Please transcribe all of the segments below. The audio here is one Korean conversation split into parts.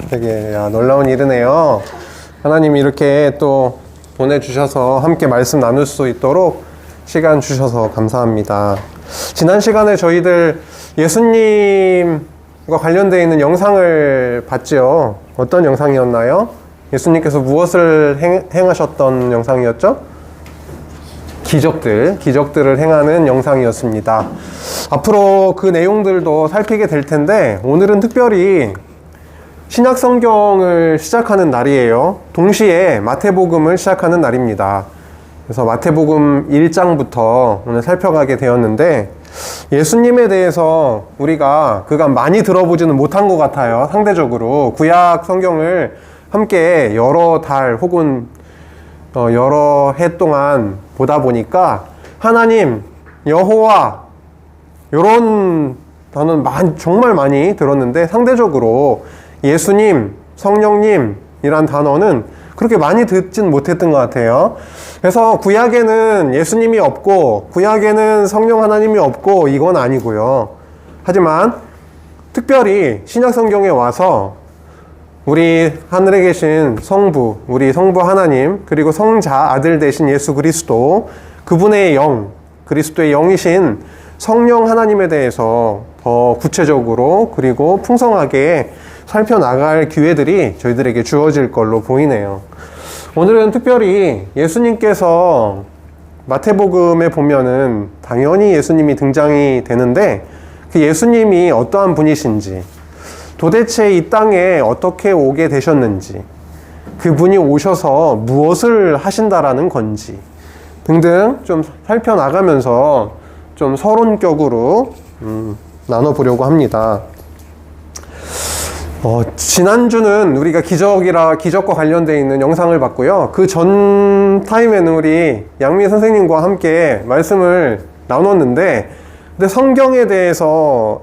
되게 놀라운 일이네요. 하나님이 이렇게 또 보내주셔서 함께 말씀 나눌 수 있도록 시간 주셔서 감사합니다. 지난 시간에 저희들 예수님과 관련되어 있는 영상을 봤죠. 어떤 영상이었나요? 예수님께서 무엇을 행하셨던 영상이었죠? 기적들을 행하는 영상이었습니다. 앞으로 그 내용들도 살피게 될 텐데, 오늘은 특별히 신약 성경을 시작하는 날이에요. 동시에 마태복음을 시작하는 날입니다. 그래서 마태복음 1장부터 오늘 살펴가게 되었는데, 예수님에 대해서 우리가 그간 많이 들어보지는 못한 것 같아요. 상대적으로 구약 성경을 함께 여러 달 혹은 여러 해 동안 보다 보니까 하나님, 여호와 이런 단어는 정말 많이 들었는데, 상대적으로 예수님, 성령님이란 단어는 그렇게 많이 듣진 못했던 것 같아요. 그래서 구약에는 예수님이 없고 구약에는 성령 하나님이 없고 이건 아니고요. 하지만 특별히 신약 성경에 와서 우리 하늘에 계신 성부, 우리 성부 하나님, 그리고 성자 아들 되신 예수 그리스도, 그분의 영, 그리스도의 영이신 성령 하나님에 대해서 더 구체적으로 그리고 풍성하게 살펴나갈 기회들이 저희들에게 주어질 걸로 보이네요. 오늘은 특별히 예수님께서 마태복음에 보면은 당연히 예수님이 등장이 되는데, 그 예수님이 어떠한 분이신지, 도대체 이 땅에 어떻게 오게 되셨는지, 그분이 오셔서 무엇을 하신다라는 건지 등등 좀 살펴나가면서 좀 서론격으로 나눠보려고 합니다. 지난주는 우리가 기적과 관련되어 있는 영상을 봤고요. 그 전 타임에는 우리 양미 선생님과 함께 말씀을 나눴는데, 근데 성경에 대해서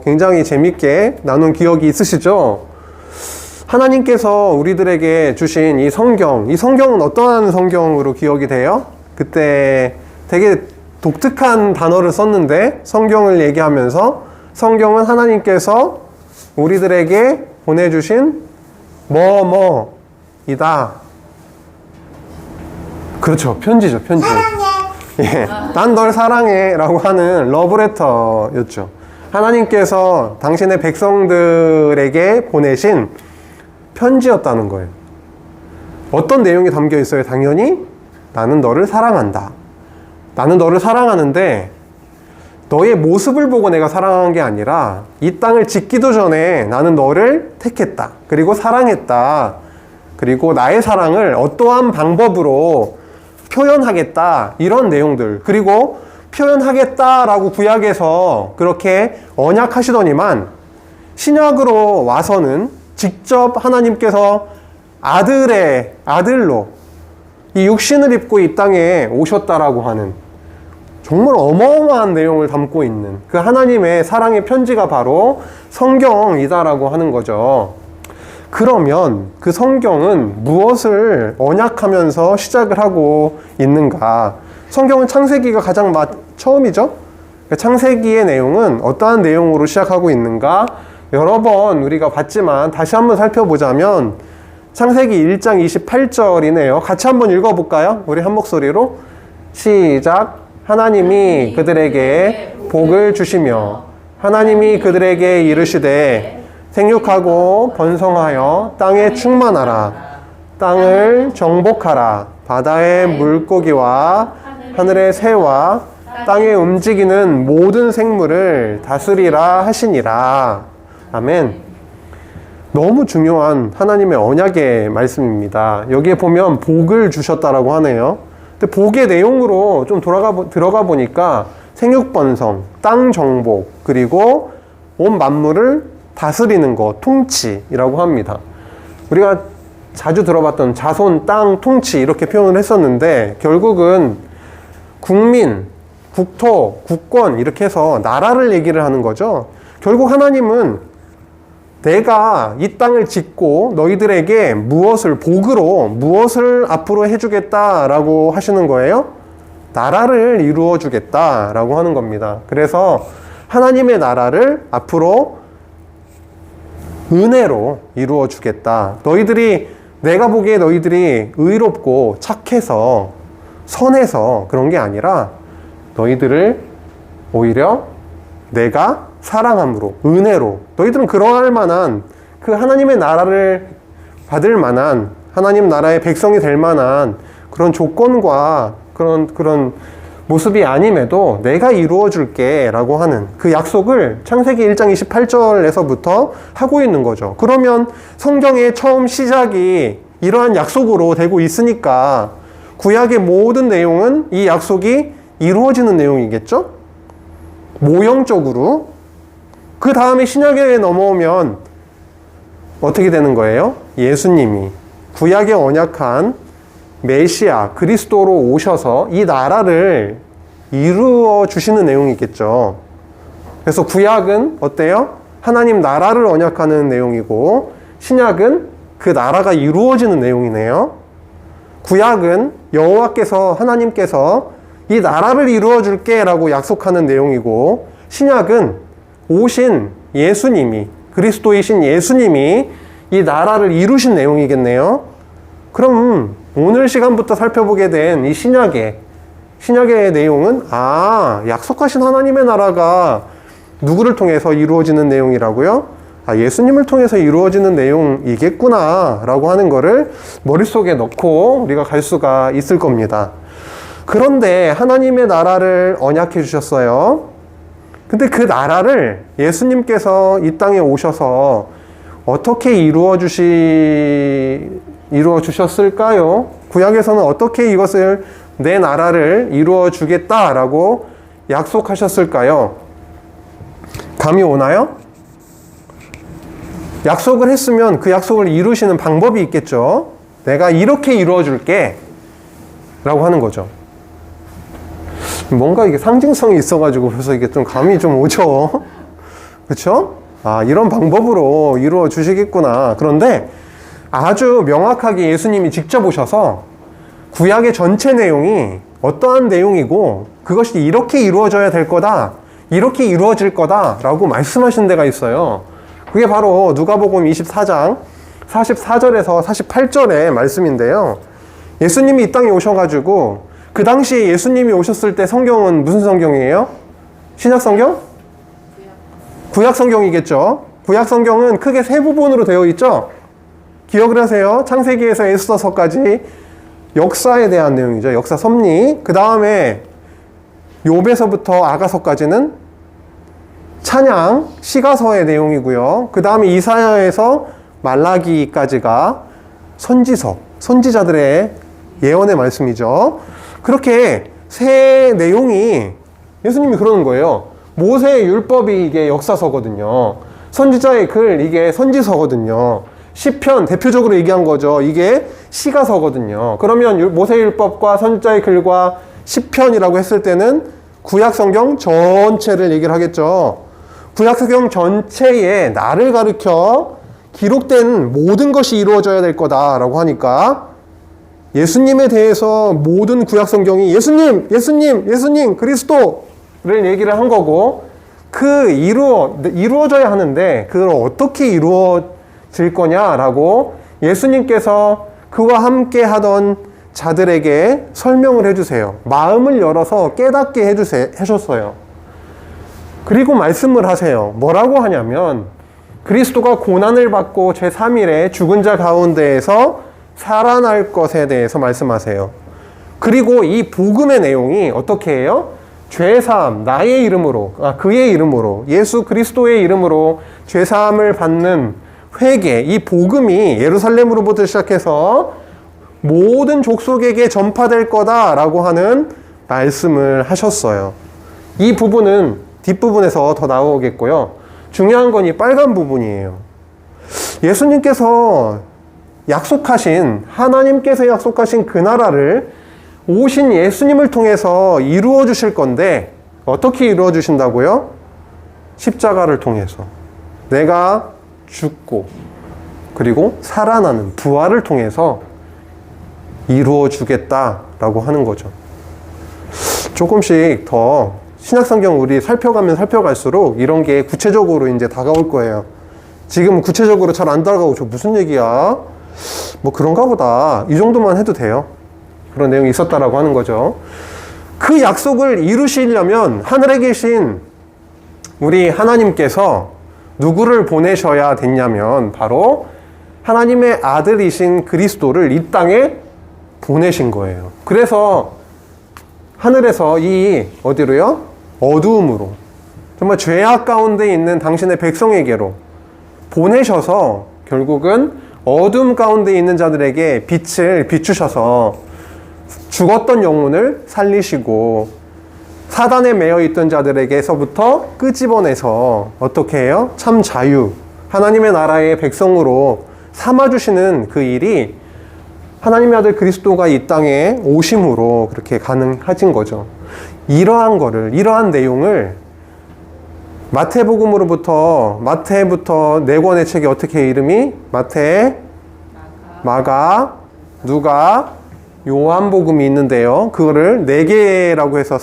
굉장히 재밌게 나눈 기억이 있으시죠? 하나님께서 우리들에게 주신 이 성경은 어떠한 성경으로 기억이 돼요? 그때 되게 독특한 단어를 썼는데, 성경을 얘기하면서 성경은 하나님께서 우리들에게 보내주신 뭐뭐이다. 그렇죠. 편지죠. 편지. 예, 난 널 사랑해 라고 하는 러브레터였죠. 하나님께서 당신의 백성들에게 보내신 편지였다는 거예요. 어떤 내용이 담겨 있어요? 당연히 나는 너를 사랑한다. 나는 너를 사랑하는데 너의 모습을 보고 내가 사랑한 게 아니라 이 땅을 짓기도 전에 나는 너를 택했다. 그리고 사랑했다. 그리고 나의 사랑을 어떠한 방법으로 표현하겠다. 이런 내용들. 그리고 표현하겠다라고 구약에서 그렇게 언약하시더니만 신약으로 와서는 직접 하나님께서 아들로 이 육신을 입고 이 땅에 오셨다라고 하는 정말 어마어마한 내용을 담고 있는 그 하나님의 사랑의 편지가 바로 성경이다라고 하는 거죠. 그러면 그 성경은 무엇을 언약하면서 시작을 하고 있는가? 성경은 창세기가 가장 처음이죠? 창세기의 내용은 어떠한 내용으로 시작하고 있는가? 여러 번 우리가 봤지만 다시 한번 살펴보자면 창세기 1장 28절이네요. 같이 한번 읽어볼까요? 우리 한 목소리로 시작. 하나님이 그들에게 복을 주시며 하나님이 그들에게 이르시되 생육하고 번성하여 땅에 충만하라. 땅을 정복하라. 바다의 물고기와 하늘의 새와 땅에 움직이는 모든 생물을 다스리라 하시니라. 아멘. 너무 중요한 하나님의 언약의 말씀입니다. 여기에 보면 복을 주셨다라고 하네요. 근데 복의 내용으로 좀 들어가 보니까 생육번성, 땅 정복, 그리고 온 만물을 다스리는 것, 통치라고 합니다. 우리가 자주 들어봤던 자손, 땅, 통치 이렇게 표현을 했었는데, 결국은 국민, 국토, 국권 이렇게 해서 나라를 얘기를 하는 거죠. 결국 하나님은 내가 이 땅을 짓고 너희들에게 복으로 무엇을 앞으로 해주겠다라고 하시는 거예요? 나라를 이루어 주겠다라고 하는 겁니다. 그래서 하나님의 나라를 앞으로 은혜로 이루어 주겠다. 내가 보기에 너희들이 의롭고 착해서 선해서 그런 게 아니라 너희들을 오히려 내가 사랑함으로, 은혜로, 너희들은 그러할 만한, 그 하나님의 나라를 받을 만한, 하나님 나라의 백성이 될 만한 그런 조건과 그런 모습이 아님에도 내가 이루어 줄게 라고 하는 그 약속을 창세기 1장 28절에서부터 하고 있는 거죠. 그러면 성경의 처음 시작이 이러한 약속으로 되고 있으니까 구약의 모든 내용은 이 약속이 이루어지는 내용이겠죠? 모형적으로. 그 다음에 신약에 넘어오면 어떻게 되는 거예요? 예수님이 구약의 언약한 메시아 그리스도로 오셔서 이 나라를 이루어 주시는 내용이겠죠. 그래서 구약은 어때요? 하나님 나라를 언약하는 내용이고 신약은 그 나라가 이루어지는 내용이네요. 구약은 여호와께서, 하나님께서 이 나라를 이루어 줄게 라고 약속하는 내용이고, 신약은 오신 예수님이, 그리스도이신 예수님이 이 나라를 이루신 내용이겠네요. 그럼 오늘 시간부터 살펴보게 된 이 신약의 내용은, 약속하신 하나님의 나라가 누구를 통해서 이루어지는 내용이라고요? 예수님을 통해서 이루어지는 내용이겠구나 라고 하는 거를 머릿속에 넣고 우리가 갈 수가 있을 겁니다. 그런데 하나님의 나라를 언약해 주셨어요. 근데 그 나라를 예수님께서 이 땅에 오셔서 어떻게 이루어 주셨을까요? 구약에서는 어떻게 이것을, 내 나라를 이루어 주겠다라고 약속하셨을까요? 감이 오나요? 약속을 했으면 그 약속을 이루시는 방법이 있겠죠. 내가 이렇게 이루어 줄게 라고 하는 거죠. 뭔가 이게 상징성이 있어가지고 그래서 이게 좀 감이 좀 오죠. 그렇죠? 이런 방법으로 이루어 주시겠구나. 그런데 아주 명확하게 예수님이 직접 오셔서 구약의 전체 내용이 어떠한 내용이고 그것이 이렇게 이루어져야 될 거다, 이렇게 이루어질 거다 라고 말씀하신 데가 있어요. 그게 바로 누가복음 24장 44절에서 48절의 말씀인데요. 예수님이 이 땅에 오셔가지고 그 당시에 예수님이 오셨을 때 성경은 무슨 성경이에요? 신약 성경? 구약 성경이겠죠. 구약 성경은 크게 세 부분으로 되어 있죠. 기억을 하세요. 창세기에서 에스더서까지 역사에 대한 내용이죠. 역사 섭리. 그 다음에 욥에서부터 아가서까지는 찬양, 시가서의 내용이고요. 그 다음에 이사야에서 말라기까지가 선지서, 선지자들의 예언의 말씀이죠. 그렇게 세 내용이 예수님이 그러는 거예요. 모세의 율법이 이게 역사서거든요. 선지자의 글, 이게 선지서거든요. 시편 대표적으로 얘기한 거죠. 이게 시가서거든요. 그러면 모세의 율법과 선지자의 글과 시편이라고 했을 때는 구약 성경 전체를 얘기를 하겠죠. 구약 성경 전체에 나를 가리켜 기록된 모든 것이 이루어져야 될 거다라고 하니까 예수님에 대해서 모든 구약 성경이 예수님 그리스도를 얘기를 한 거고, 이루어져야 하는데 그걸 어떻게 이루어질 거냐라고 예수님께서 그와 함께 하던 자들에게 설명을 해주세요. 마음을 열어서 깨닫게 해줬어요. 그리고 말씀을 하세요. 뭐라고 하냐면 그리스도가 고난을 받고 제3일에 죽은 자 가운데에서 살아날 것에 대해서 말씀하세요. 그리고 이 복음의 내용이 어떻게 해요? 죄사함, 나의 이름으로, 그의 이름으로, 예수 그리스도의 이름으로 죄사함을 받는 회개, 이 복음이 예루살렘으로부터 시작해서 모든 족속에게 전파될 거다라고 하는 말씀을 하셨어요. 이 부분은 뒷부분에서 더 나오겠고요. 중요한 건 이 빨간 부분이에요. 예수님께서 하나님께서 약속하신 그 나라를 오신 예수님을 통해서 이루어 주실 건데, 어떻게 이루어 주신다고요? 십자가를 통해서. 내가 죽고 그리고 살아나는 부활을 통해서 이루어 주겠다라고 하는 거죠. 조금씩 더 신약성경 우리 살펴가면 살펴갈수록 이런 게 구체적으로 이제 다가올 거예요. 지금 구체적으로 잘 안 따라가고 저 무슨 얘기야? 뭐 그런가 보다. 이 정도만 해도 돼요. 그런 내용이 있었다라고 하는 거죠. 그 약속을 이루시려면 하늘에 계신 우리 하나님께서 누구를 보내셔야 됐냐면 바로 하나님의 아들이신 그리스도를 이 땅에 보내신 거예요. 그래서 하늘에서 이 어디로요? 어두움으로 정말 죄악 가운데 있는 당신의 백성에게로 보내셔서 결국은 어둠 가운데 있는 자들에게 빛을 비추셔서 죽었던 영혼을 살리시고 사단에 매여 있던 자들에게서부터 끄집어내서 어떻게 해요? 참 자유, 하나님의 나라의 백성으로 삼아주시는 그 일이 하나님의 아들 그리스도가 이 땅에 오심으로 그렇게 가능해진 거죠. 이러한 내용을 마태부터 네 권의 책이 어떻게 이름이? 마태, 마가, 누가, 요한복음이 있는데요. 그거를 네 개라고 해서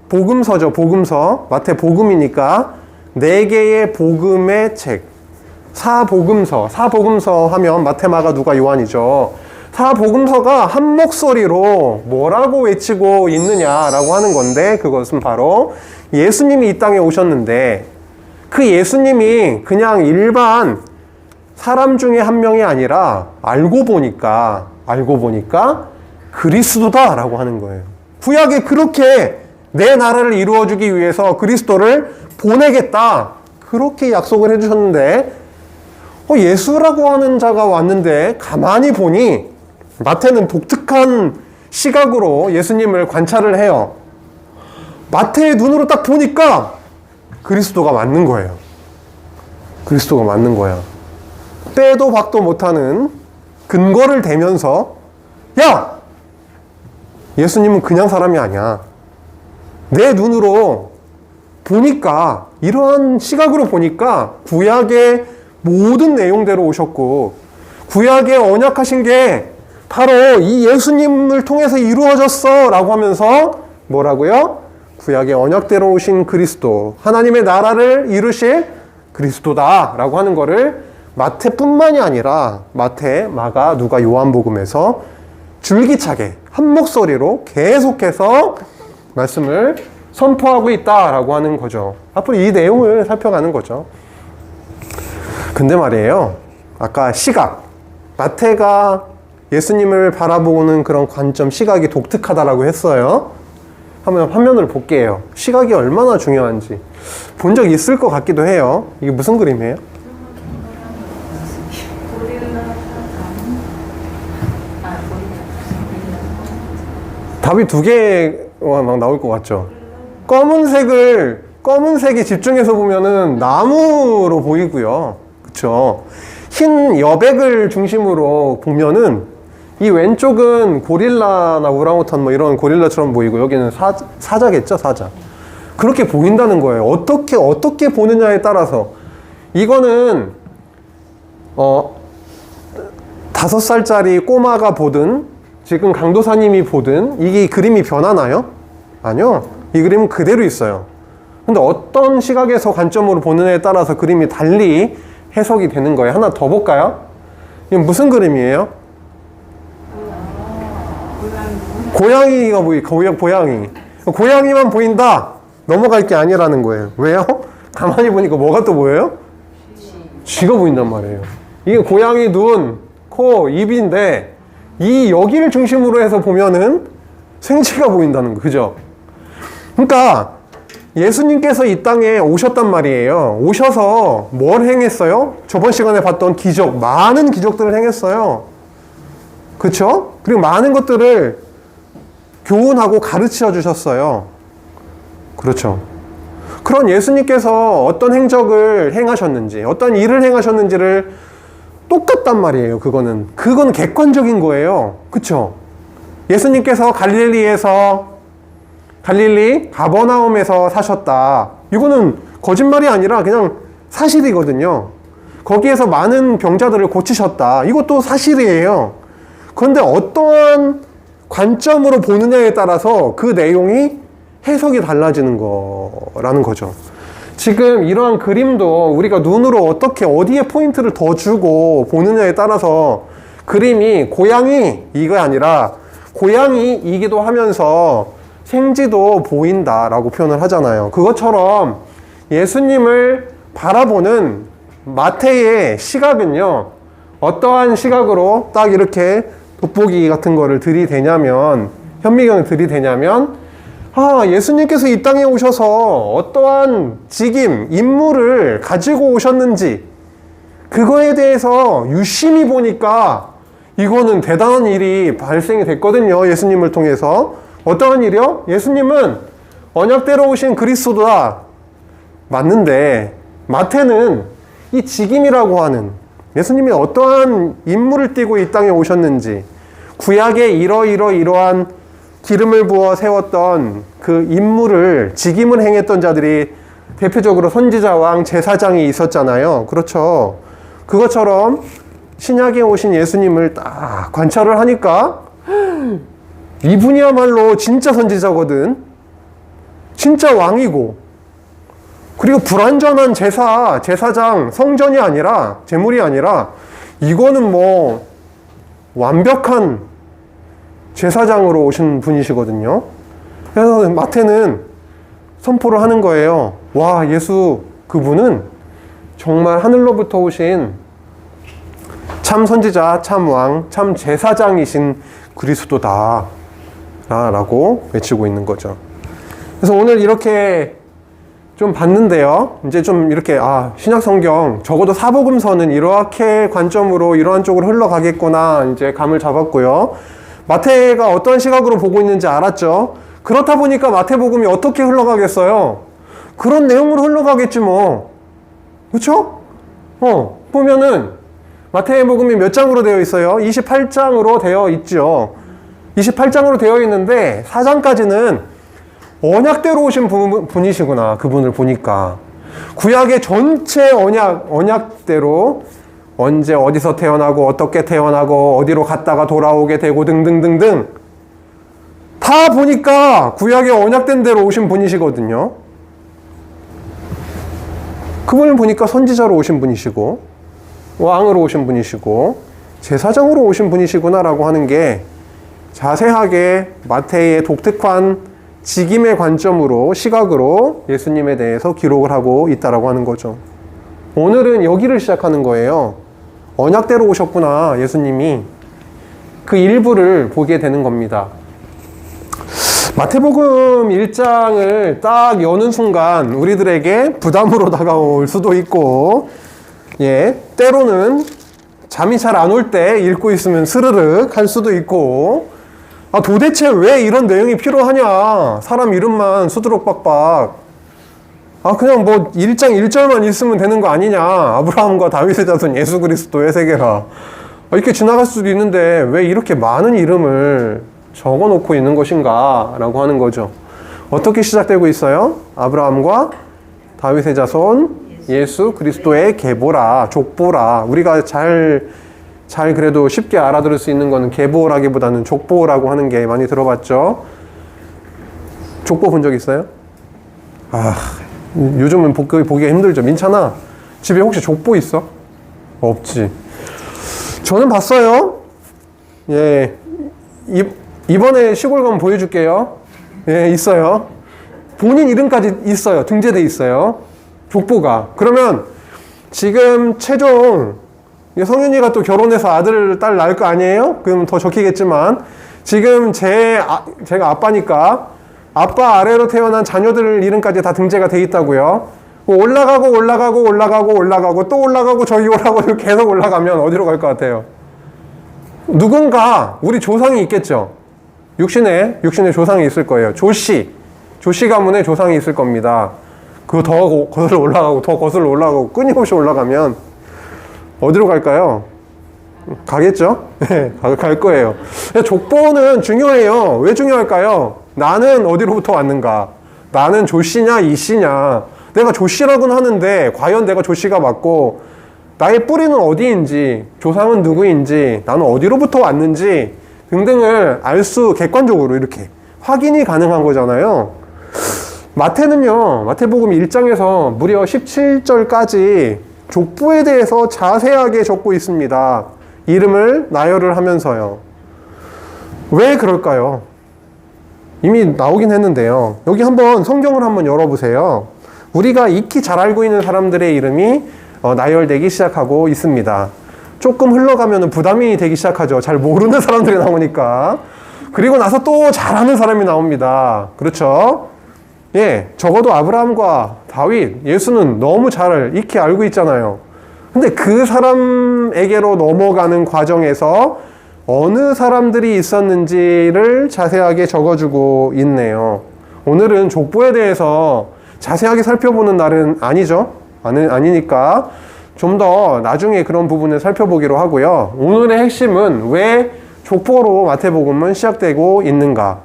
복음서죠. 복음서. 마태복음이니까 네 개의 복음의 책. 사복음서 하면 마태, 마가, 누가, 요한이죠. 사복음서가 한 목소리로 뭐라고 외치고 있느냐라고 하는 건데 그것은 바로 예수님이 이 땅에 오셨는데 그 예수님이 그냥 일반 사람 중에 한 명이 아니라 알고 보니까 그리스도다라고 하는 거예요. 구약에 그렇게 내 나라를 이루어주기 위해서 그리스도를 보내겠다 그렇게 약속을 해주셨는데 예수라고 하는 자가 왔는데 가만히 보니 마태는 독특한 시각으로 예수님을 관찰을 해요. 마태의 눈으로 딱 보니까 그리스도가 맞는 거예요. 그리스도가 맞는 거야. 빼도 박도 못하는 근거를 대면서 야! 예수님은 그냥 사람이 아니야. 내 눈으로 보니까 이러한 시각으로 보니까 구약의 모든 내용대로 오셨고 구약에 언약하신 게 바로 이 예수님을 통해서 이루어졌어 라고 하면서 뭐라고요? 구약의 언약대로 오신 그리스도, 하나님의 나라를 이루실 그리스도다 라고 하는 거를 마태뿐만이 아니라 마태, 마가, 누가, 요한복음에서 줄기차게 한 목소리로 계속해서 말씀을 선포하고 있다라고 하는 거죠. 앞으로 이 내용을 살펴가는 거죠. 근데 말이에요. 아까 시각, 마태가 예수님을 바라보는 그런 관점, 시각이 독특하다라고 했어요. 한번 화면을 볼게요. 시각이 얼마나 중요한지 본 적 있을 것 같기도 해요. 이게 무슨 그림이에요? 답이 두 개가 막 나올 것 같죠? 검은색에 집중해서 보면은 나무로 보이고요. 그쵸? 흰 여백을 중심으로 보면은 이 왼쪽은 고릴라나 우랑우탄 뭐 이런 고릴라처럼 보이고 여기는 사자겠죠, 사자. 그렇게 보인다는 거예요. 어떻게 보느냐에 따라서. 이거는 5살짜리 꼬마가 보든 지금 강도사님이 보든 이게 그림이 변하나요? 아니요. 이 그림은 그대로 있어요. 근데 어떤 시각에서 관점으로 보느냐에 따라서 그림이 달리 해석이 되는 거예요. 하나 더 볼까요? 이건 무슨 그림이에요? 고양이가 고양이. 고양이만 보인다. 넘어갈 게 아니라는 거예요. 왜요? 가만히 보니까 뭐가 또 보여요? 쥐가 보인단 말이에요. 이게 고양이 눈, 코, 입인데 여기를 중심으로 해서 보면은 생쥐가 보인다는 거, 그죠? 그러니까 예수님께서 이 땅에 오셨단 말이에요. 오셔서 뭘 행했어요? 저번 시간에 봤던 기적, 많은 기적들을 행했어요. 그렇죠? 그리고 많은 것들을 교훈하고 가르쳐 주셨어요. 그렇죠? 그런 예수님께서 어떤 행적을 행하셨는지, 어떤 일을 행하셨는지를 똑같단 말이에요. 그건 객관적인 거예요. 그렇죠? 예수님께서 갈릴리 가버나움에서 사셨다. 이거는 거짓말이 아니라 그냥 사실이거든요. 거기에서 많은 병자들을 고치셨다. 이것도 사실이에요. 그런데 어떠한 관점으로 보느냐에 따라서 그 내용이 해석이 달라지는 거라는 거죠. 지금 이러한 그림도 우리가 눈으로 어떻게 어디에 포인트를 더 주고 보느냐에 따라서 그림이 고양이 이거 아니라 고양이이기도 하면서 생지도 보인다라고 표현을 하잖아요. 그것처럼 예수님을 바라보는 마태의 시각은요, 어떠한 시각으로 딱 이렇게 돋보기 같은 거를 들이대냐면, 현미경을 들이대냐면, 예수님께서 이 땅에 오셔서 어떠한 직임, 임무를 가지고 오셨는지, 그거에 대해서 유심히 보니까 이거는 대단한 일이 발생이 됐거든요. 예수님을 통해서. 어떠한 일이요? 예수님은 언약대로 오신 그리스도다. 맞는데 마태는 이 직임이라고 하는 예수님이 어떠한 임무를 띠고 이 땅에 오셨는지, 구약에 이러한 기름을 부어 세웠던 그 임무를, 직임을 행했던 자들이 대표적으로 선지자, 왕, 제사장이 있었잖아요. 그렇죠. 그것처럼 신약에 오신 예수님을 딱 관찰을 하니까 이분이야말로 진짜 선지자거든. 진짜 왕이고, 그리고 불완전한 제사장, 성전이 아니라, 제물이 아니라, 이거는 뭐 완벽한 제사장으로 오신 분이시거든요. 그래서 마태는 선포를 하는 거예요. 와, 예수 그분은 정말 하늘로부터 오신 참 선지자, 참 왕, 참 제사장이신 그리스도다 라고 외치고 있는 거죠. 그래서 오늘 이렇게 좀 봤는데요. 이제 좀 이렇게 신약 성경 적어도 사복음서는 이렇게 관점으로 이러한 쪽으로 흘러가겠구나 이제 감을 잡았고요. 마태가 어떠한 시각으로 보고 있는지 알았죠. 그렇다 보니까 마태복음이 어떻게 흘러가겠어요? 그런 내용으로 흘러가겠지 뭐. 그렇죠? 보면은 마태복음이 몇 장으로 되어 있어요? 28장으로 되어 있죠. 28장으로 되어 있는데 4장까지는 언약대로 오신 분이시구나. 그분을 보니까 구약의 전체 언약대로 언제 어디서 태어나고 어떻게 태어나고 어디로 갔다가 돌아오게 되고 등등등등 다 보니까 구약의 언약된 대로 오신 분이시거든요. 그분을 보니까 선지자로 오신 분이시고 왕으로 오신 분이시고 제사장으로 오신 분이시구나라고 하는 게 자세하게 마태의 독특한 직임의 관점으로, 시각으로 예수님에 대해서 기록을 하고 있다라고 하는 거죠. 오늘은 여기를 시작하는 거예요. 언약대로 오셨구나, 예수님이. 그 일부를 보게 되는 겁니다. 마태복음 1장을 딱 여는 순간 우리들에게 부담으로 다가올 수도 있고, 때로는 잠이 잘 안 올 때 읽고 있으면 스르륵 할 수도 있고, 도대체 왜 이런 내용이 필요하냐? 사람 이름만 수두룩박박. 그냥 뭐 1장 1절만 있으면 되는 거 아니냐? 아브라함과 다윗의 자손 예수 그리스도의 세계라. 이렇게 지나갈 수도 있는데 왜 이렇게 많은 이름을 적어 놓고 있는 것인가? 라고 하는 거죠. 어떻게 시작되고 있어요? 아브라함과 다윗의 자손 예수 그리스도의 계보라, 족보라. 우리가 잘 그래도 쉽게 알아들을 수 있는 거는 계보라기보다는 족보라고 하는 게 많이 들어봤죠. 족보 본 적 있어요? 요즘은 보기가 힘들죠. 민찬아, 집에 혹시 족보 있어? 없지. 저는 봤어요. 이번에 시골 가면 보여줄게요. 있어요. 본인 이름까지 있어요. 등재돼 있어요. 족보가. 그러면 지금 최종 성윤이가 또 결혼해서 아들, 딸 낳을 거 아니에요? 그럼 더 적히겠지만 지금 제가 아빠니까 아빠 아래로 태어난 자녀들 이름까지 다 등재가 돼 있다고요. 올라가고 또 올라가고 저기 올라가고 계속 올라가면 어디로 갈 것 같아요? 누군가 우리 조상이 있겠죠. 육신의 조상이 있을 거예요. 조씨 가문의 조상이 있을 겁니다. 그거 더 거슬러 올라가고 끊임없이 올라가면 어디로 갈까요? 가겠죠? 갈 거예요. 족보는 중요해요. 왜 중요할까요? 나는 어디로부터 왔는가? 나는 조씨냐 이씨냐? 내가 조씨라고는 하는데 과연 내가 조씨가 맞고 나의 뿌리는 어디인지, 조상은 누구인지, 나는 어디로부터 왔는지 등등을 알 수 객관적으로 이렇게 확인이 가능한 거잖아요. 마태는요, 마태복음 1장에서 무려 17절까지 족보에 대해서 자세하게 적고 있습니다. 이름을 나열을 하면서요. 왜 그럴까요? 이미 나오긴 했는데요. 여기 한번 성경을 한번 열어보세요. 우리가 익히 잘 알고 있는 사람들의 이름이 나열되기 시작하고 있습니다. 조금 흘러가면 부담이 되기 시작하죠. 잘 모르는 사람들이 나오니까. 그리고 나서 또 잘하는 사람이 나옵니다. 그렇죠? 예, 적어도 아브라함과 다윗, 예수는 너무 잘 익히 알고 있잖아요. 근데 그 사람에게로 넘어가는 과정에서 어느 사람들이 있었는지를 자세하게 적어주고 있네요. 오늘은 족보에 대해서 자세하게 살펴보는 날은 아니죠. 아니니까 좀 더 나중에 그런 부분을 살펴보기로 하고요. 오늘의 핵심은 왜 족보로 마태복음은 시작되고 있는가,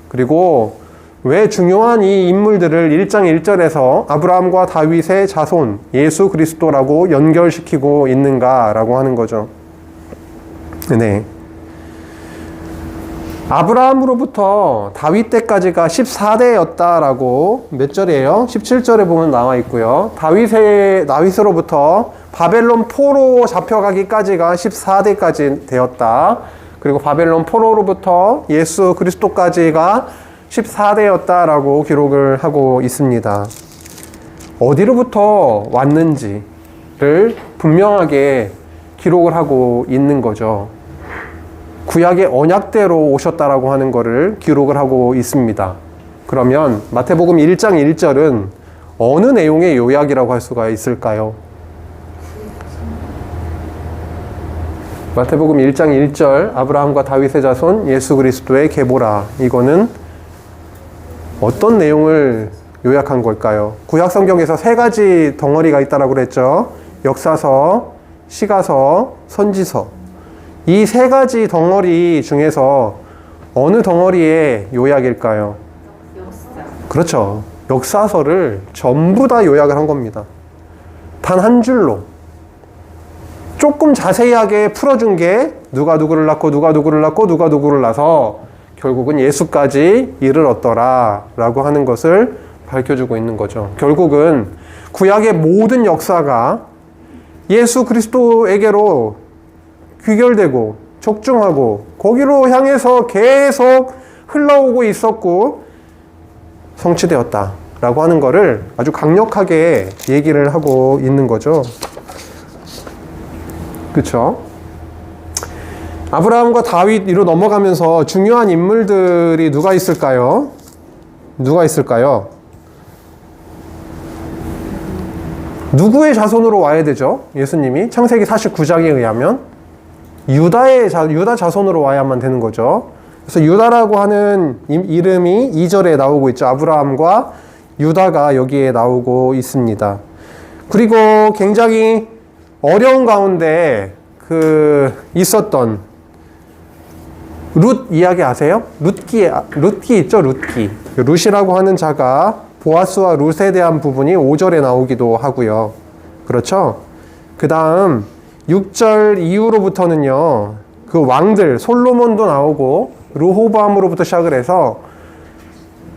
그리고 왜 중요한 이 인물들을 1장 1절에서 아브라함과 다윗의 자손 예수 그리스도라고 연결시키고 있는가라고 하는 거죠. 네. 아브라함으로부터 다윗 때까지가 14대였다라고 몇 절이에요? 17절에 보면 나와 있고요. 다윗으로부터 바벨론 포로 잡혀가기까지가 14대까지 되었다. 그리고 바벨론 포로로부터 예수 그리스도까지가 14대였다라고 기록을 하고 있습니다. 어디로부터 왔는지를 분명하게 기록을 하고 있는 거죠. 구약의 언약대로 오셨다라고 하는 것을 기록을 하고 있습니다. 그러면 마태복음 1장 1절은 어느 내용의 요약이라고 할 수가 있을까요? 마태복음 1장 1절 아브라함과 다윗의 자손 예수 그리스도의 계보라. 이거는 어떤 내용을 요약한 걸까요? 구약 성경에서 세 가지 덩어리가 있다라고 그랬죠. 역사서, 시가서, 선지서. 이 세 가지 덩어리 중에서 어느 덩어리의 요약일까요? 역사. 그렇죠. 역사서를 전부 다 요약을 한 겁니다. 단 한 줄로. 조금 자세하게 풀어준 게 누가 누구를 낳고 누가 누구를 낳고 누가 누구를 낳아서 결국은 예수까지 이르렀더라 라고 하는 것을 밝혀주고 있는 거죠. 결국은 구약의 모든 역사가 예수 그리스도에게로 귀결되고 적중하고 거기로 향해서 계속 흘러오고 있었고 성취되었다라고 하는 것을 아주 강력하게 얘기를 하고 있는 거죠. 그렇죠? 아브라함과 다윗 이로 넘어가면서 중요한 인물들이 누가 있을까요? 누가 있을까요? 누구의 자손으로 와야 되죠? 예수님이 창세기 49장에 의하면 유다 자손으로 와야만 되는 거죠. 그래서 유다라고 하는 이름이 2절에 나오고 있죠. 아브라함과 유다가 여기에 나오고 있습니다. 그리고 굉장히 어려운 가운데 있었던 룻 이야기 아세요? 룻기 있죠? 룻기. 룻이라고 하는 자가 보아스와 룻에 대한 부분이 5절에 나오기도 하고요. 그렇죠? 그 다음 6절 이후로부터는요, 그 왕들, 솔로몬도 나오고, 르호보암으로부터 시작을 해서,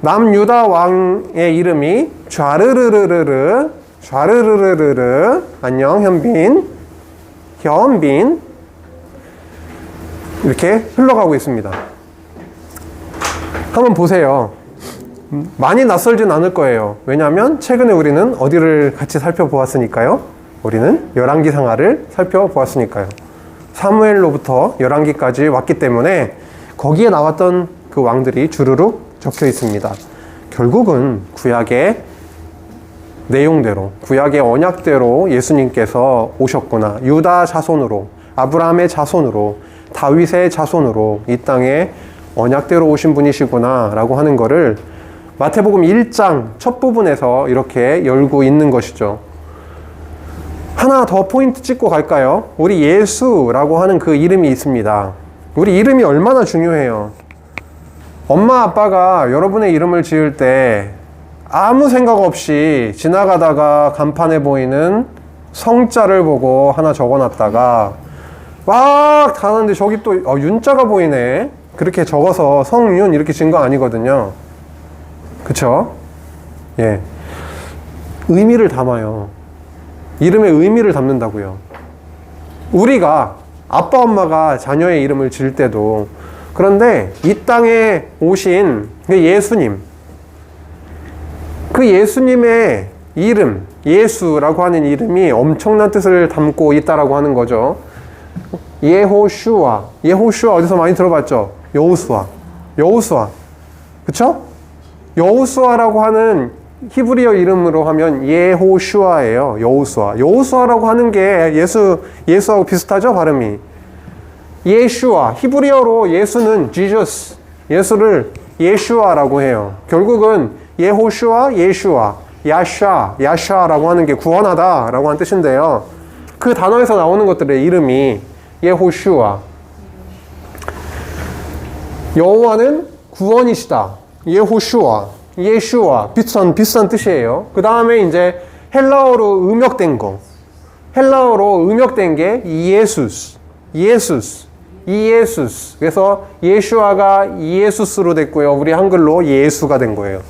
남유다 왕의 이름이 좌르르르르, 안녕, 현빈, 이렇게 흘러가고 있습니다. 한번 보세요. 많이 낯설진 않을 거예요. 왜냐하면 최근에 우리는 어디를 같이 살펴보았으니까요. 우리는 열왕기상하를 살펴보았으니까요. 사무엘로부터 열왕기까지 왔기 때문에 거기에 나왔던 그 왕들이 주르륵 적혀 있습니다. 결국은 구약의 내용대로, 구약의 언약대로 예수님께서 오셨구나. 유다 자손으로, 아브라함의 자손으로, 다윗의 자손으로 이 땅에 언약대로 오신 분이시구나 라고 하는 것을 마태복음 1장 첫 부분에서 이렇게 열고 있는 것이죠. 하나 더 포인트 찍고 갈까요? 우리 예수라고 하는 그 이름이 있습니다. 우리 이름이 얼마나 중요해요. 엄마 아빠가 여러분의 이름을 지을 때 아무 생각 없이 지나가다가 간판에 보이는 성자를 보고 하나 적어놨다가 막 다는데 저기 또 윤자가 보이네. 그렇게 적어서 성윤 이렇게 진 거 아니거든요. 그쵸? 예. 의미를 담아요. 이름에 의미를 담는다고요. 우리가 아빠 엄마가 자녀의 이름을 지을 때도, 그런데 이 땅에 오신 그 예수님, 그 예수님의 이름, 예수라고 하는 이름이 엄청난 뜻을 담고 있다라고 하는 거죠. 예호슈아. 예호슈아 어디서 많이 들어봤죠? 여호수아. 여호수아. 그쵸? 여호수아라고 하는 히브리어 이름으로 하면 예호슈아예요. 여호수아. 여호수아라고 하는 게 예수하고 비슷하죠? 발음이. 예슈아. 히브리어로 예수는 Jesus. 예수를 예슈아라고 해요. 결국은 예호슈아, 예슈아, 야샤라고 하는 게 구원하다라고 하는 뜻인데요. 그 단어에서 나오는 것들의 이름이 예호슈아. 여호와는 구원이시다. 예호슈아, 예슈아. 비슷한 뜻이에요. 그 다음에 이제 헬라어로 음역된 거. 헬라어로 음역된 게 예수스. 그래서 예슈아가 예수스로 됐고요. 우리 한글로 예수가 된 거예요.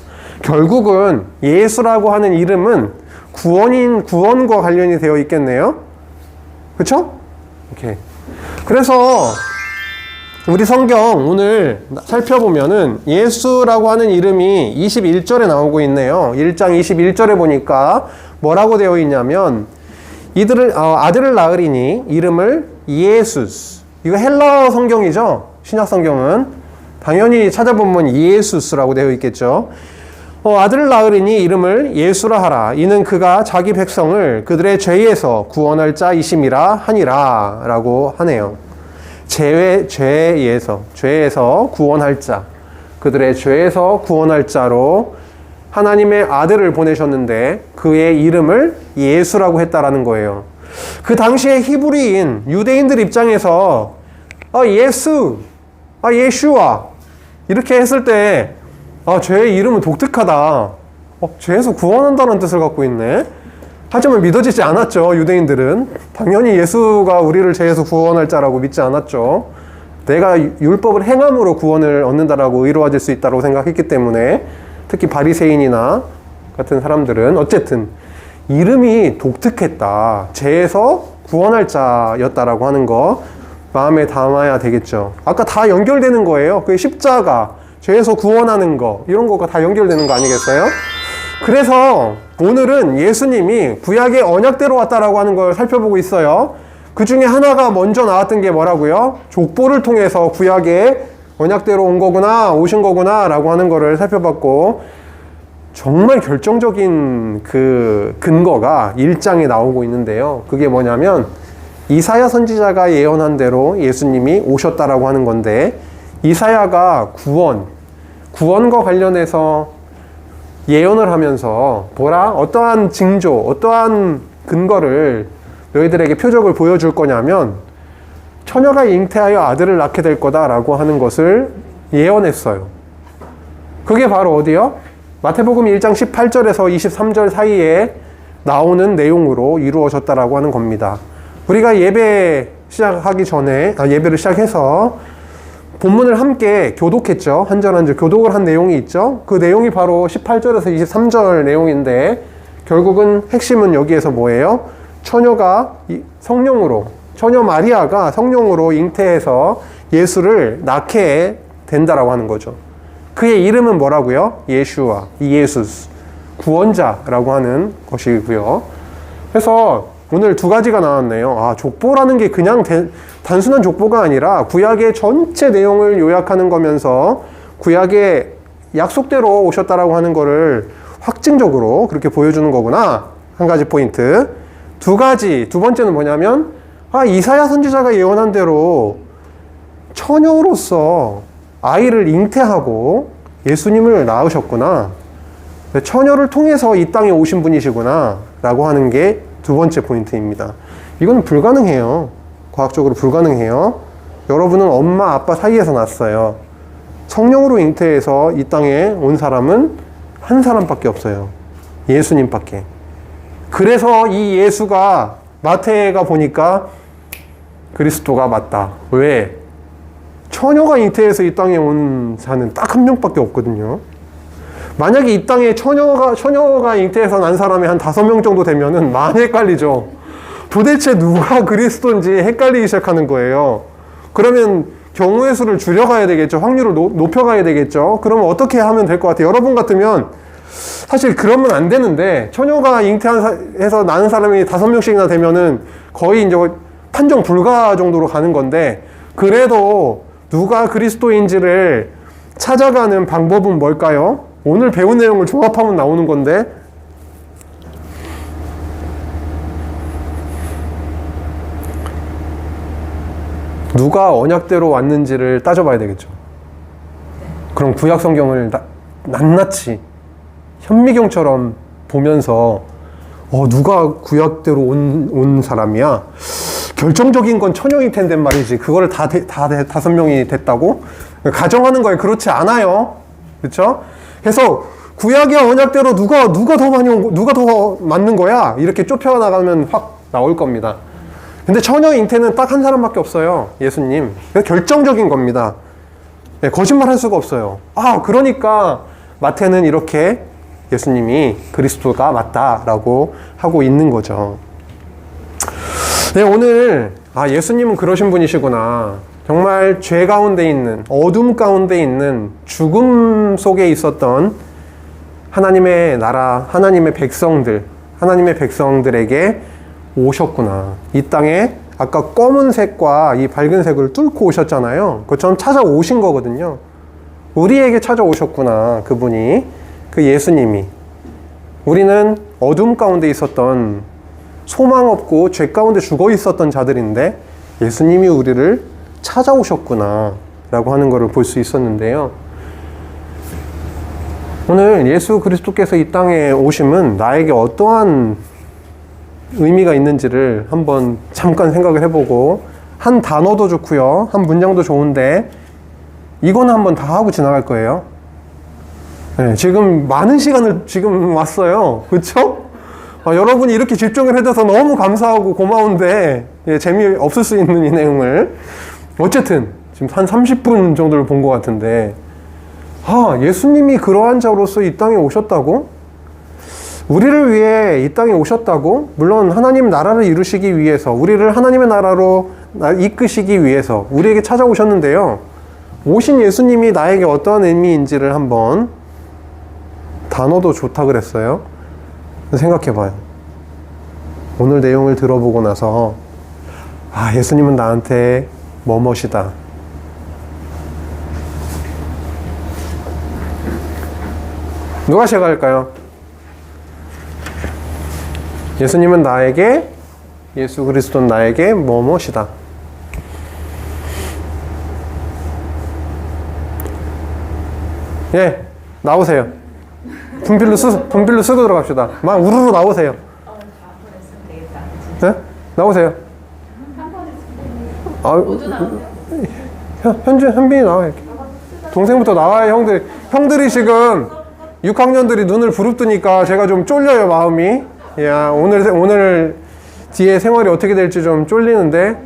결국은 예수라고 하는 이름은 구원과 관련이 되어 있겠네요. 그쵸? 오케이. 그래서 우리 성경 오늘 살펴보면은 예수라고 하는 이름이 21절에 나오고 있네요. 1장 21절에 보니까 뭐라고 되어 있냐면 아들을 낳으리니 이름을 예수스. 이거 헬라어 성경이죠? 신약 성경은 당연히 찾아보면 예수스라고 되어 있겠죠. 아들을 낳으리니 이름을 예수라 하라. 이는 그가 자기 백성을 그들의 죄에서 구원할 자이심이라 하니라 라고 하네요. 죄에서 구원할 자, 그들의 죄에서 구원할 자로 하나님의 아들을 보내셨는데 그의 이름을 예수라고 했다라는 거예요. 그 당시에 히브리인 유대인들 입장에서 예슈아 이렇게 했을 때 죄의 이름은 독특하다. 죄에서 구원한다는 뜻을 갖고 있네. 하지만 믿어지지 않았죠. 유대인들은 당연히 예수가 우리를 죄에서 구원할 자라고 믿지 않았죠. 내가 율법을 행함으로 구원을 얻는다라고 의로워질 수 있다고 생각했기 때문에, 특히 바리새인이나 같은 사람들은 어쨌든 이름이 독특했다. 죄에서 구원할 자였다라고 하는 거 마음에 담아야 되겠죠. 아까 다 연결되는 거예요. 그 십자가, 죄에서 구원하는 거, 이런 거가 다 연결되는 거 아니겠어요? 그래서 오늘은 예수님이 구약의 언약대로 왔다라고 하는 걸 살펴보고 있어요. 그 중에 하나가 먼저 나왔던 게 뭐라고요? 족보를 통해서 구약의 언약대로 오신 거구나 라고 하는 거를 살펴봤고, 정말 결정적인 그 근거가 1장에 나오고 있는데요. 그게 뭐냐면 이사야 선지자가 예언한 대로 예수님이 오셨다라고 하는 건데, 이사야가 구원과 관련해서 예언을 하면서 어떠한 징조, 어떠한 근거를 너희들에게 표적을 보여줄 거냐면 처녀가 잉태하여 아들을 낳게 될 거다라고 하는 것을 예언했어요. 그게 바로 어디요? 마태복음 1장 18절에서 23절 사이에 나오는 내용으로 이루어졌다라고 하는 겁니다. 우리가 예배를 시작해서 본문을 함께 교독했죠. 한 절 한 절 교독을 한 내용이 있죠. 그 내용이 바로 18절에서 23절 내용인데, 결국은 핵심은 여기에서 뭐예요? 처녀 마리아가 성령으로 잉태해서 예수를 낳게 된다라고 하는 거죠. 그의 이름은 뭐라고요? 예슈아, 예수스, 구원자라고 하는 것이고요. 그래서 오늘 두 가지가 나왔네요. 족보라는 게 그냥 단순한 족보가 아니라 구약의 전체 내용을 요약하는 거면서 구약의 약속대로 오셨다라고 하는 거를 확증적으로 그렇게 보여주는 거구나. 한 가지 포인트. 두 번째는 뭐냐면, 이사야 선지자가 예언한 대로 처녀로서 아이를 잉태하고 예수님을 낳으셨구나. 처녀를 통해서 이 땅에 오신 분이시구나. 라고 하는 게 두 번째 포인트입니다. 이건 불가능해요. 과학적으로 불가능해요. 여러분은 엄마, 아빠 사이에서 났어요. 성령으로 잉태해서 이 땅에 온 사람은 한 사람밖에 없어요. 예수님밖에. 그래서 이 예수가 마태가 보니까 그리스도가 맞다. 왜? 처녀가 잉태해서 이 땅에 온 자는 딱 한 명밖에 없거든요. 만약에 이 땅에 처녀가 잉태해서 난 사람이 한 5명 정도 되면은 많이 헷갈리죠. 도대체 누가 그리스도인지 헷갈리기 시작하는 거예요. 그러면 경우의 수를 줄여가야 되겠죠. 확률을 높여가야 되겠죠. 그러면 어떻게 하면 될 것 같아요? 여러분 같으면 사실 그러면 안 되는데, 처녀가 잉태해서 나는 사람이 5명씩이나 되면은 거의 이제 판정 불가 정도로 가는 건데, 그래도 누가 그리스도인지를 찾아가는 방법은 뭘까요? 오늘 배운 내용을 종합하면 나오는 건데, 누가 언약대로 왔는지를 따져봐야 되겠죠. 그럼 구약 성경을 낱낱이 현미경처럼 보면서 누가 구약대로 온 사람이야? 결정적인 건 처녀일 텐데 말이지. 그거를 다 5명이 됐다고? 가정하는 거예요. 그렇지 않아요. 그렇죠? 그래서 구약의 언약대로 누가 더 맞는 거야? 이렇게 좁혀나가면 확 나올 겁니다. 근데 처녀 잉태는 딱 한 사람밖에 없어요. 예수님. 그래서 결정적인 겁니다. 네, 거짓말 할 수가 없어요. 그러니까 마태는 이렇게 예수님이 그리스도가 맞다라고 하고 있는 거죠. 네, 오늘 예수님은 그러신 분이시구나. 정말 죄 가운데 있는, 어둠 가운데 있는, 죽음 속에 있었던 하나님의 나라, 하나님의 백성들에게 오셨구나. 이 땅에 아까 검은색과 이 밝은 색을 뚫고 오셨잖아요. 그것처럼 찾아오신 거거든요. 우리에게 찾아오셨구나. 그분이, 그 예수님이. 우리는 어둠 가운데 있었던, 소망 없고 죄 가운데 죽어 있었던 자들인데 예수님이 우리를 찾아오셨구나 라고 하는 것을 볼 수 있었는데요. 오늘 예수 그리스도께서 이 땅에 오심은 나에게 어떠한 의미가 있는지를 한번 잠깐 생각을 해보고, 한 단어도 좋고요, 한 문장도 좋은데 이거는 한번 다 하고 지나갈 거예요. 네, 지금 많은 시간을 지금 왔어요. 그렇죠? 여러분이 이렇게 집중을 해줘서 너무 감사하고 고마운데, 재미없을 수 있는 이 내용을 어쨌든 지금 한 30분 정도를 본 것 같은데, 예수님이 그러한 자로서 이 땅에 오셨다고? 우리를 위해 이 땅에 오셨다고? 물론 하나님 나라를 이루시기 위해서, 우리를 하나님의 나라로 이끄시기 위해서 우리에게 찾아오셨는데요. 오신 예수님이 나에게 어떠한 의미인지를 한번, 단어도 좋다 그랬어요. 생각해봐요. 오늘 내용을 들어보고 나서 예수님은 나한테 뭐뭇이다. 누가 시작할까요? 예수님은 나에게, 예수 그리스도는 나에게 뭐뭇이다. 예, 나오세요. 분필로 쓰고 들어갑시다. 막 우르르 나오세요. 네? 나오세요. 현빈이 나와, 이렇게. 동생부터 나와요, 형들이 지금 6학년들이 눈을 부릅뜨니까 제가 좀 쫄려요, 마음이. 야, 오늘 뒤에 생활이 어떻게 될지 좀 쫄리는데,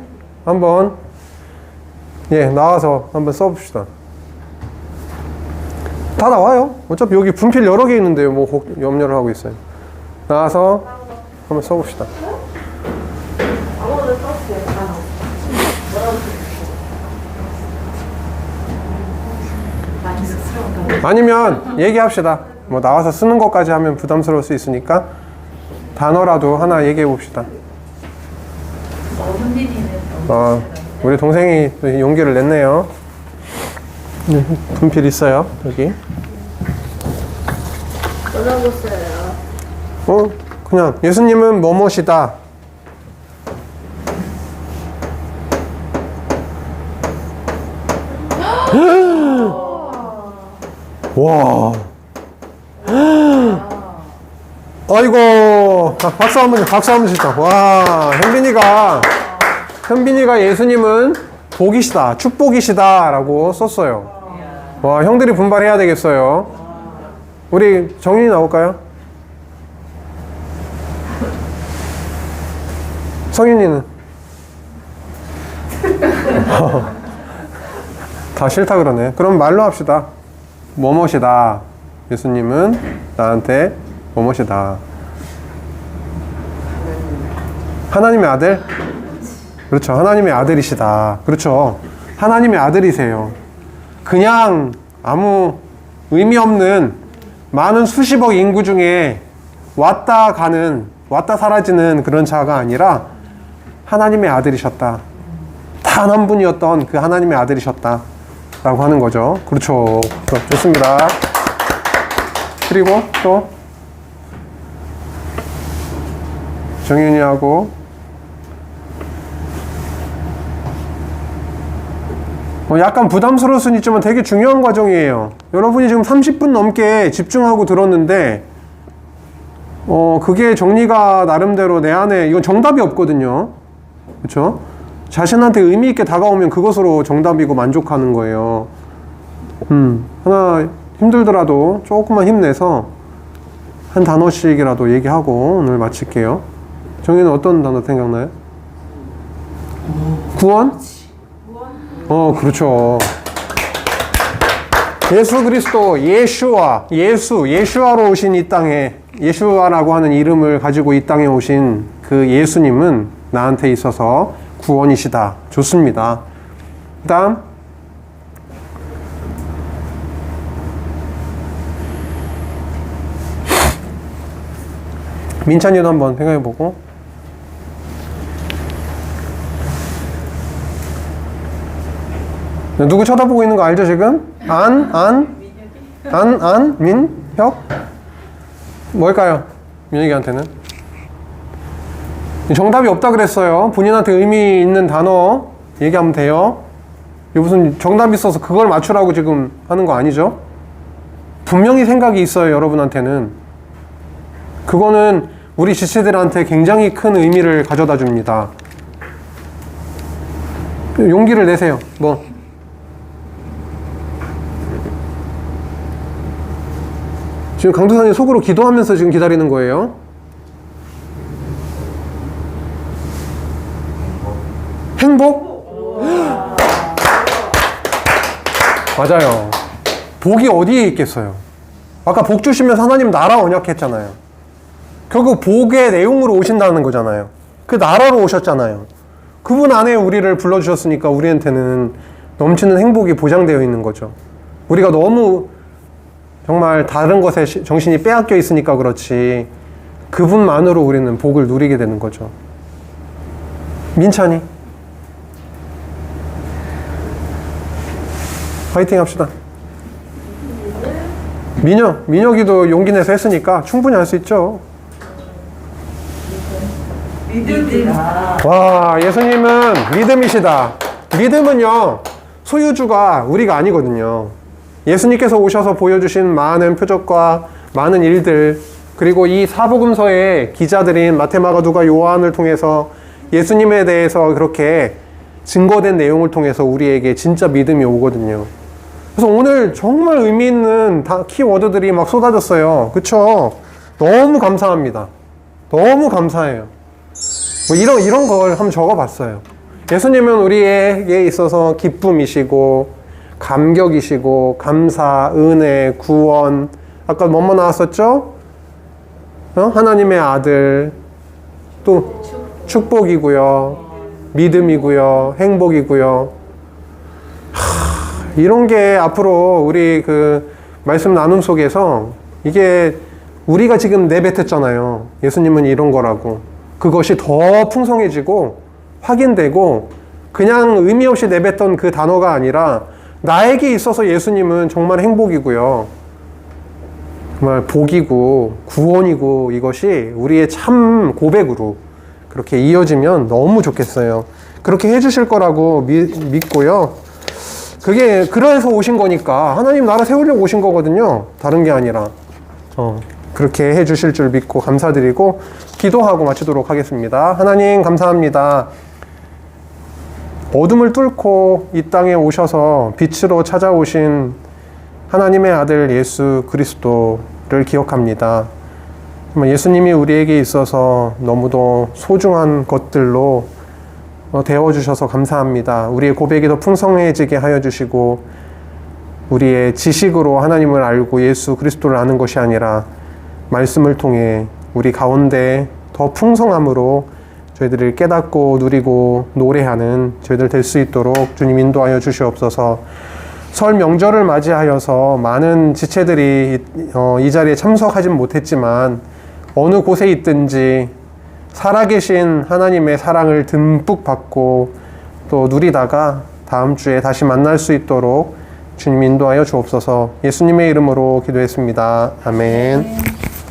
한번, 나와서 한번 써봅시다. 다 나와요. 어차피 여기 분필 여러 개 있는데요. 뭐 염려를 하고 있어요. 나와서 한번 써봅시다. 아니면 얘기합시다. 뭐 나와서 쓰는 것까지 하면 부담스러울 수 있으니까 단어라도 하나 얘기해 봅시다. 우리 동생이 용기를 냈네요. 분필 있어요, 여기. 뭐라고 써요? 그냥 예수님은 뭐뭇이다. 와. 아이고, 박수 한번 치자. 와, 현빈이가 예수님은 복이시다, 축복이시다 라고 썼어요. 와, 형들이 분발해야 되겠어요. 우리 정인이 나올까요? 성윤이는? 다 싫다 그러네. 그럼 말로 합시다. 뭐뭇이다. 예수님은 나한테 뭐뭇이다. 하나님의 아들? 그렇죠. 하나님의 아들이시다. 그렇죠. 하나님의 아들이세요. 그냥 아무 의미 없는 많은 수십억 인구 중에 왔다 가는, 왔다 사라지는 그런 자가 아니라 하나님의 아들이셨다. 단 한 분이었던 그 하나님의 아들이셨다. 라고 하는 거죠. 그렇죠. 좋습니다. 그리고 또 정윤이하고 약간 부담스러울 수는 있지만 되게 중요한 과정이에요. 여러분이 지금 30분 넘게 집중하고 들었는데 그게 정리가 나름대로 내 안에 이건 정답이 없거든요. 그렇죠? 자신한테 의미 있게 다가오면 그것으로 정답이고 만족하는 거예요. 하나 힘들더라도 조금만 힘내서 한 단어씩이라도 얘기하고 오늘 마칠게요. 정희는 어떤 단어 생각나요? 구원? 그렇죠. 예수 그리스도, 예수아로 오신 이 땅에, 예수아라고 하는 이름을 가지고 이 땅에 오신 그 예수님은 나한테 있어서 구원이시다. 좋습니다. 그 다음 민찬이도 한번 생각해보고. 누구 쳐다보고 있는 거 알죠 지금? 민혁? 뭘까요? 민혁이한테는 정답이 없다 그랬어요. 본인한테 의미 있는 단어 얘기하면 돼요. 무슨 정답이 있어서 그걸 맞추라고 지금 하는 거 아니죠? 분명히 생각이 있어요. 여러분한테는. 그거는 우리 지체들한테 굉장히 큰 의미를 가져다 줍니다. 용기를 내세요. 지금 강도사님 속으로 기도하면서 지금 기다리는 거예요. 행복? 맞아요. 복이 어디에 있겠어요? 아까 복 주시면서 하나님 나라 언약했잖아요. 결국 복의 내용으로 오신다는 거잖아요. 그 나라로 오셨잖아요. 그분 안에 우리를 불러주셨으니까 우리한테는 넘치는 행복이 보장되어 있는 거죠. 우리가 너무 정말 다른 것에 정신이 빼앗겨 있으니까 그렇지 그분만으로 우리는 복을 누리게 되는 거죠. 민찬이 파이팅 합시다. 민혁이도 용기 내서 했으니까 충분히 할 수 있죠. 와, 예수님은 믿음이시다. 믿음은요, 소유주가 우리가 아니거든요. 예수님께서 오셔서 보여주신 많은 표적과 많은 일들, 그리고 이 사복음서의 기자들인 마태, 마가, 누가, 요한을 통해서 예수님에 대해서 그렇게 증거된 내용을 통해서 우리에게 진짜 믿음이 오거든요. 그래서 오늘 정말 의미 있는 키워드들이 막 쏟아졌어요. 그쵸? 너무 감사합니다. 너무 감사해요. 이런 걸 한번 적어봤어요. 예수님은 우리에게 있어서 기쁨이시고, 감격이시고, 감사, 은혜, 구원, 아까 뭐뭐 나왔었죠? 하나님의 아들, 또 축복이고요, 믿음이고요, 행복이고요. 이런 게 앞으로 우리 그 말씀 나눔 속에서 이게 우리가 지금 내뱉었잖아요. 예수님은 이런 거라고. 그것이 더 풍성해지고 확인되고 그냥 의미 없이 내뱉던 그 단어가 아니라 나에게 있어서 예수님은 정말 행복이고요. 정말 복이고 구원이고 이것이 우리의 참 고백으로 그렇게 이어지면 너무 좋겠어요. 그렇게 해주실 거라고 믿고요. 그게 그래서 오신 거니까 하나님 나라 세우려고 오신 거거든요. 다른 게 아니라 그렇게 해주실 줄 믿고 감사드리고 기도하고 마치도록 하겠습니다. 하나님 감사합니다. 어둠을 뚫고 이 땅에 오셔서 빛으로 찾아오신 하나님의 아들 예수 그리스도를 기억합니다. 예수님이 우리에게 있어서 너무도 소중한 것들로 되어주셔서 감사합니다. 우리의 고백이 더 풍성해지게 하여 주시고 우리의 지식으로 하나님을 알고 예수 그리스도를 아는 것이 아니라 말씀을 통해 우리 가운데 더 풍성함으로 저희들을 깨닫고 누리고 노래하는 저희들 될 수 있도록 주님 인도하여 주시옵소서. 설 명절을 맞이하여서 많은 지체들이 이 자리에 참석하진 못했지만 어느 곳에 있든지 살아계신 하나님의 사랑을 듬뿍 받고 또 누리다가 다음 주에 다시 만날 수 있도록 주님 인도하여 주옵소서. 예수님의 이름으로 기도했습니다. 아멘.